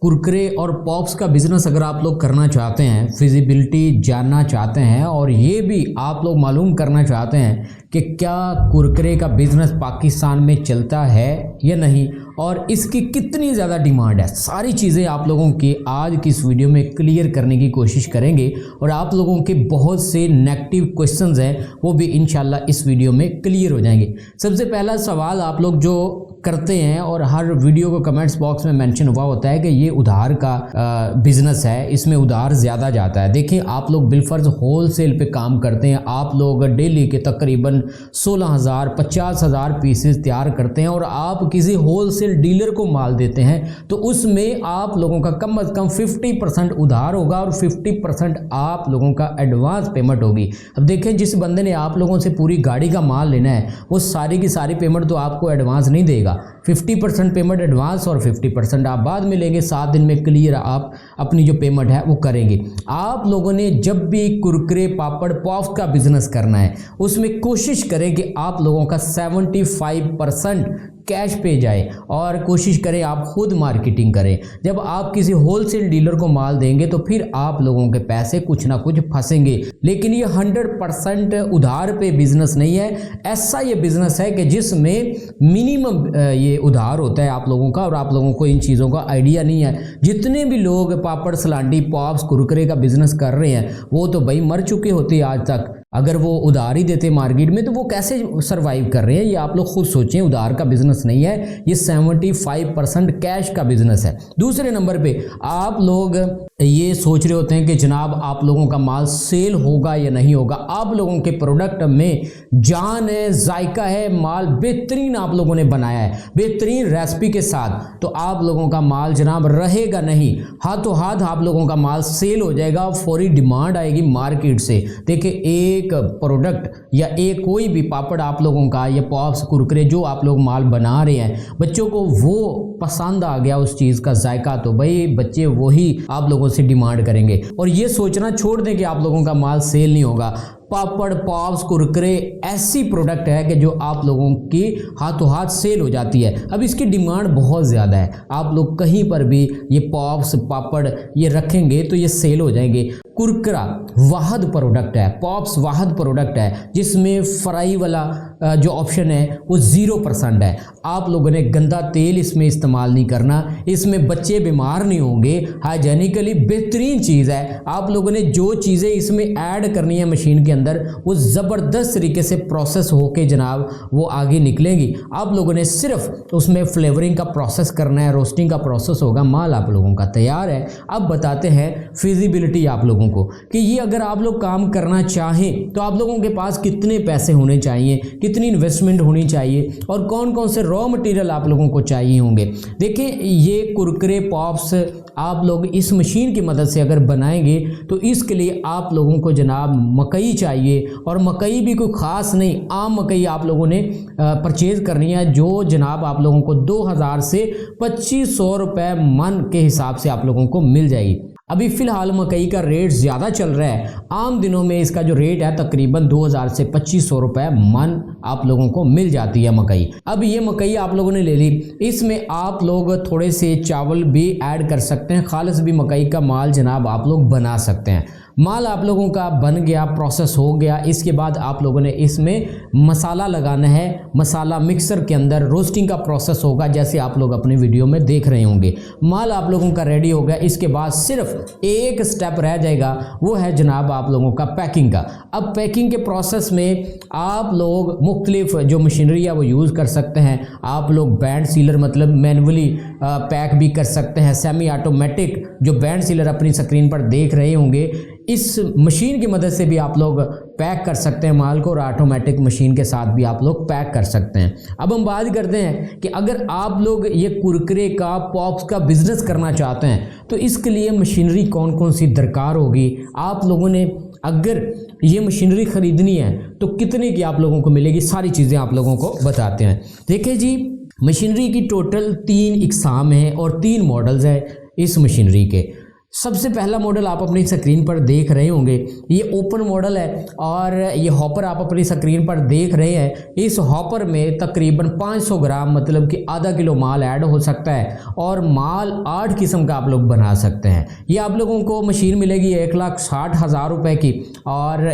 कुरकुरे और पॉप्स का बिजनेस अगर आप लोग करना चाहते हैं, फिजिबिलिटी जानना चाहते हैं और ये भी आप लोग मालूम करना चाहते हैं कि क्या कुरकुरे का बिजनेस पाकिस्तान में चलता है या नहीं और इसकी कितनी ज़्यादा डिमांड है, सारी चीज़ें आप लोगों की आज की इस वीडियो में क्लियर करने की कोशिश करेंगे और आप लोगों के बहुत से नेगेटिव क्वेश्चंस हैं वो भी इंशाल्लाह इस वीडियो में क्लियर हो जाएंगे। सबसे पहला सवाल आप लोग जो करते हैं और हर वीडियो को कमेंट्स बॉक्स में मेंशन हुआ होता है कि ये उधार का बिजनेस है, इसमें उधार ज़्यादा जाता है। देखिए आप लोग बिलफर्ज होलसेल पे काम करते हैं, आप लोग डेली के तकरीबन 16,000 50,000 पीसेस तैयार करते हैं और आप किसी होलसेल डीलर को माल देते हैं तो उसमें आप लोगों का कम अज़ कम 50% उधार होगा और 50% आप लोगों का एडवांस पेमेंट होगी। अब देखें जिस बंदे ने आप लोगों से पूरी गाड़ी का माल लेना है वो सारी की सारी पेमेंट तो आपको एडवांस नहीं देगा, 50% पेमेंट एडवांस और 50% आप बाद में लेंगे। 7 दिन में क्लियर आप अपनी जो पेमेंट है वो करेंगे। आप लोगों ने जब भी कुरकुरे पापड़ पॉप्स का बिजनेस करना है उसमें कोशिश करें कि आप लोगों का 75% कैश पे जाए और कोशिश करें आप खुद मार्केटिंग करें। जब आप किसी होलसेल डीलर को माल देंगे तो फिर आप लोगों के पैसे कुछ ना कुछ फंसेंगे, लेकिन ये 100% उधार पे बिजनेस नहीं है। ऐसा ये बिजनेस है कि जिसमें मिनिमम ये उधार होता है आप लोगों का और आप लोगों को इन चीज़ों का आइडिया नहीं है। जितने भी लोग पापड़ सलांडी पॉप्स कुरकुरे का बिजनेस कर रहे हैं वो तो भाई मर चुके होते आज तक। अगर वो उधार ही देते मार्केट में तो वो कैसे सरवाइव कर रहे हैं, ये आप लोग खुद सोचें। उधार का बिजनेस नहीं है, ये 75% कैश का बिजनेस है। दूसरे नंबर पे आप लोग ये सोच रहे होते हैं कि जनाब आप लोगों का माल सेल होगा या नहीं होगा। आप लोगों के प्रोडक्ट में जान है, जायका है, माल बेहतरीन आप लोगों ने बनाया है बेहतरीन रेसिपी के साथ, तो आप लोगों का माल जनाब रहेगा नहीं, हाथों हाथ आप लोगों का माल सेल हो जाएगा, फौरी डिमांड आएगी मार्केट से। देखिए एक प्रोडक्ट या एक कोई भी पापड़ आप लोगों का या पॉप्स कुरकुरे जो आप लोग माल बना रहे हैं बच्चों को वो पसंद आ गया उस चीज़ का जायका, तो भाई बच्चे वही आप लोगों से डिमांड करेंगे। और ये सोचना छोड़ दें कि आप लोगों का माल सेल नहीं होगा। पापड़ पॉप्स कुरकुरे ऐसी प्रोडक्ट है कि जो आप लोगों की हाथों हाथ सेल हो जाती है। अब इसकी डिमांड बहुत ज़्यादा है, आप लोग कहीं पर भी ये पॉप्स पापड़ ये रखेंगे तो ये सेल हो जाएंगे। कुरकुरा वाहद प्रोडक्ट है, पॉप्स वाहद प्रोडक्ट है जिसमें फ्राई वाला जो ऑप्शन है वो 0% है। आप लोगों ने गंदा तेल इसमें इस्तेमाल नहीं करना, इसमें बच्चे बीमार नहीं होंगे, हाइजेनिकली बेहतरीन चीज़ है। आप लोगों ने जो चीज़ें इसमें ऐड करनी है मशीन के अंदर वो ज़बरदस्त तरीके से प्रोसेस होके जनाब वो आगे निकलेंगी। आप लोगों ने सिर्फ उसमें फ्लेवरिंग का प्रोसेस करना है, रोस्टिंग का प्रोसेस होगा, माल आप लोगों का तैयार है। अब बताते हैं फिजिबिलिटी आप लोगों को कि ये अगर आप लोग काम करना चाहें तो आप लोगों के पास कितने पैसे होने चाहिए, कितनी इन्वेस्टमेंट होनी चाहिए और कौन कौन से रॉ मटेरियल आप लोगों को चाहिए होंगे। देखिए ये कुरकुरे पॉप्स आप लोग इस मशीन की मदद से अगर बनाएंगे तो इसके लिए आप लोगों को जनाब मकई चाहिए और मकई भी कोई ख़ास नहीं, आम मकई आप लोगों ने परचेज़ करनी है जो जनाब आप लोगों को 2000 से 2500 रुपये मन के हिसाब से आप लोगों को मिल जाएगी। अभी फ़िलहाल मकई का रेट ज़्यादा चल रहा है, आम दिनों में इसका जो रेट है तकरीबन 2000 से 2500 रुपये मन आप लोगों को मिल जाती है मकई। अब ये मकई आप लोगों ने ले ली, इसमें आप लोग थोड़े से चावल भी ऐड कर सकते हैं, खालिस भी मकई का माल जनाब आप लोग बना सकते हैं। माल आप लोगों का बन गया, प्रोसेस हो गया, इसके बाद आप लोगों ने इसमें मसाला लगाना है। मसाला मिक्सर के अंदर रोस्टिंग का प्रोसेस होगा जैसे आप लोग अपने वीडियो में देख रहे होंगे। माल आप लोगों का रेडी हो गया, इसके बाद सिर्फ एक स्टेप रह जाएगा, वो है जनाब आप लोगों का पैकिंग का। अब पैकिंग के प्रोसेस में आप लोग मुख्तलिफ जो मशीनरी है वो यूज़ कर सकते हैं। आप लोग बैंड सीलर मतलब मैनुअली पैक भी कर सकते हैं, सेमी ऑटोमेटिक जो बैंड सीलर अपनी स्क्रीन पर देख रहे होंगे इस मशीन की मदद से भी आप लोग पैक कर सकते हैं माल को और ऑटोमेटिक मशीन के साथ भी आप लोग पैक कर सकते हैं। अब हम बात करते हैं कि अगर आप लोग ये कुरकुरे का पॉप्स का बिजनेस करना चाहते हैं तो इसके लिए मशीनरी कौन कौन सी दरकार होगी। आप लोगों ने अगर ये मशीनरी ख़रीदनी है तो कितने की आप लोगों को मिलेगी, सारी चीज़ें आप लोगों को बताते हैं। देखिए जी मशीनरी की टोटल 3 इकसाम हैं और 3 मॉडल्स हैं इस मशीनरी के। सबसे पहला मॉडल आप अपनी स्क्रीन पर देख रहे होंगे, ये ओपन मॉडल है और ये हॉपर आप अपनी स्क्रीन पर देख रहे हैं। इस हॉपर में तकरीबन 500 ग्राम मतलब कि आधा किलो माल ऐड हो सकता है और माल 8 किस्म का आप लोग बना सकते हैं। ये आप लोगों को मशीन मिलेगी 1,60,000 रुपये की। और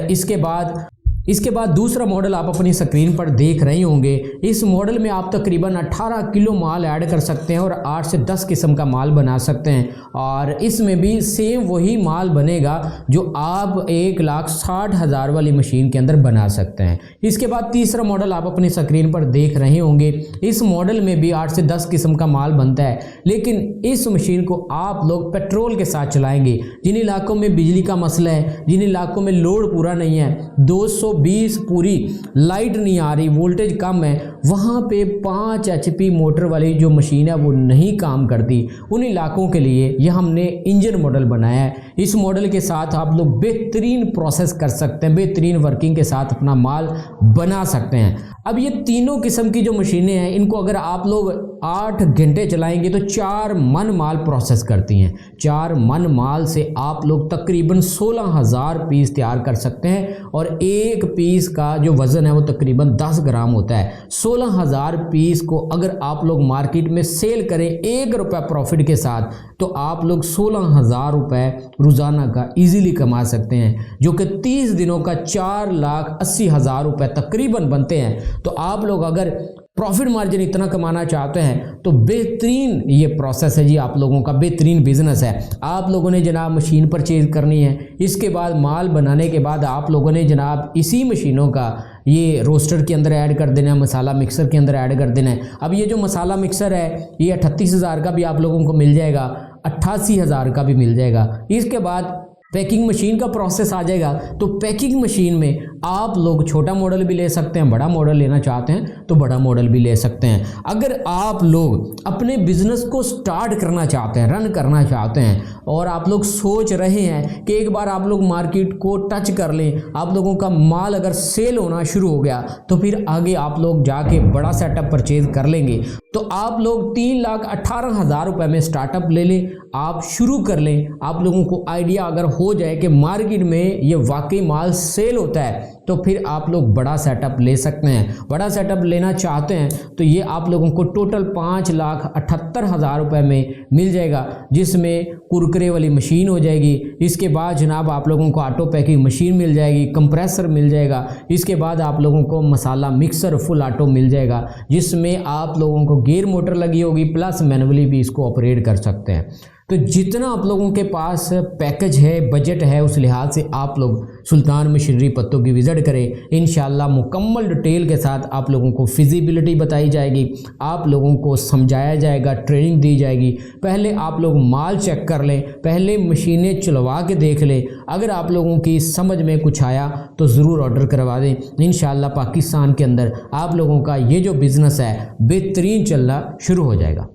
इसके बाद दूसरा मॉडल आप अपनी स्क्रीन पर देख रहे होंगे। इस मॉडल में आप तकरीबन 18 किलो माल ऐड कर सकते हैं और 8 से 10 किस्म का माल बना सकते हैं और इसमें भी सेम वही माल बनेगा जो आप 1,60,000 वाली मशीन के अंदर बना सकते हैं। इसके बाद तीसरा मॉडल आप अपनी स्क्रीन पर देख रहे होंगे। इस मॉडल में भी 8 से 10 किस्म का माल बनता है, लेकिन इस मशीन को आप लोग पेट्रोल के साथ चलाएंगे। जिन इलाकों में बिजली का मसला है, जिन इलाकों में लोड पूरा नहीं है, 220 पूरी लाइट नहीं आ रही, वोल्टेज कम है, वहाँ पे 5 HP मोटर वाली जो मशीन है वो नहीं काम करती, उन इलाकों के लिए ये हमने इंजन मॉडल बनाया है। इस मॉडल के साथ आप लोग बेहतरीन प्रोसेस कर सकते हैं, बेहतरीन वर्किंग के साथ अपना माल बना सकते हैं। अब ये तीनों किस्म की जो मशीनें हैं, इनको अगर आप लोग 8 घंटे चलाएंगे तो 4 मन माल प्रोसेस करती हैं। 4 मन माल से आप लोग तकरीबन 16,000 पीस तैयार कर सकते हैं और एक पीस का जो वज़न है वो तकरीबन 10 ग्राम होता है। 16,000 पीस को अगर आप लोग मार्केट में सेल करें 1 रुपये प्रॉफिट के साथ, तो आप लोग 16,000 रुपये रोज़ाना का इजीली कमा सकते हैं, जो कि 30 दिनों का 4,80,000 रुपये तकरीबन बनते हैं। तो आप लोग अगर प्रॉफिट मार्जिन इतना कमाना चाहते हैं तो बेहतरीन ये प्रोसेस है जी, आप लोगों का बेहतरीन बिजनेस है। आप लोगों ने जनाब मशीन परचेज करनी है, इसके बाद माल बनाने के बाद आप लोगों ने जनाब इसी मशीनों का ये रोस्टर के अंदर ऐड कर देना है, मसाला मिक्सर के अंदर ऐड कर देना है। अब ये जो मसाला मिक्सर है ये 38,000 का भी आप लोगों को मिल जाएगा, 88,000 का भी मिल जाएगा। इसके बाद पैकिंग मशीन का प्रोसेस आ जाएगा। तो पैकिंग मशीन में आप लोग छोटा मॉडल भी ले सकते हैं, बड़ा मॉडल लेना चाहते हैं तो बड़ा मॉडल भी ले सकते हैं। अगर आप लोग अपने बिजनेस को स्टार्ट करना चाहते हैं, रन करना चाहते हैं और आप लोग सोच रहे हैं कि एक बार आप लोग मार्केट को टच कर लें, आप लोगों का माल अगर सेल होना शुरू हो गया तो फिर आगे आप लोग जाके बड़ा सेटअप परचेज कर लेंगे, तो आप लोग 3,18,000 रुपये में स्टार्टअप ले लें, आप शुरू कर लें। आप लोगों को आइडिया अगर हो जाए कि मार्केट में ये वाकई माल सेल होता है तो फिर आप लोग बड़ा सेटअप ले सकते हैं। बड़ा सेटअप लेना चाहते हैं तो ये आप लोगों को टोटल 5,78,000 रुपये में मिल जाएगा, जिसमें कुरकुरे वाली मशीन हो जाएगी। इसके बाद जनाब आप लोगों को ऑटो पैकिंग मशीन मिल जाएगी, कंप्रेसर मिल जाएगा। इसके बाद आप लोगों को मसाला मिक्सर फुल ऑटो मिल जाएगा, जिसमें आप लोगों को गियर मोटर लगी होगी, प्लस मैनुअली भी इसको ऑपरेट कर सकते हैं। तो जितना आप लोगों के पास पैकेज है, बजट है, उस लिहाज से आप लोग सुल्तान मशीनरी पत्तों की विज़िट करें। इंशाल्लाह मुकम्मल डिटेल के साथ आप लोगों को फिजिबिलिटी बताई जाएगी, आप लोगों को समझाया जाएगा, ट्रेनिंग दी जाएगी। पहले आप लोग माल चेक कर लें, पहले मशीनें चलवा के देख लें। अगर आप लोगों की समझ में कुछ आया तो ज़रूर ऑर्डर करवा दें। इंशाल्लाह पाकिस्तान के अंदर आप लोगों का ये जो बिज़नेस है बेहतरीन चलना शुरू हो जाएगा।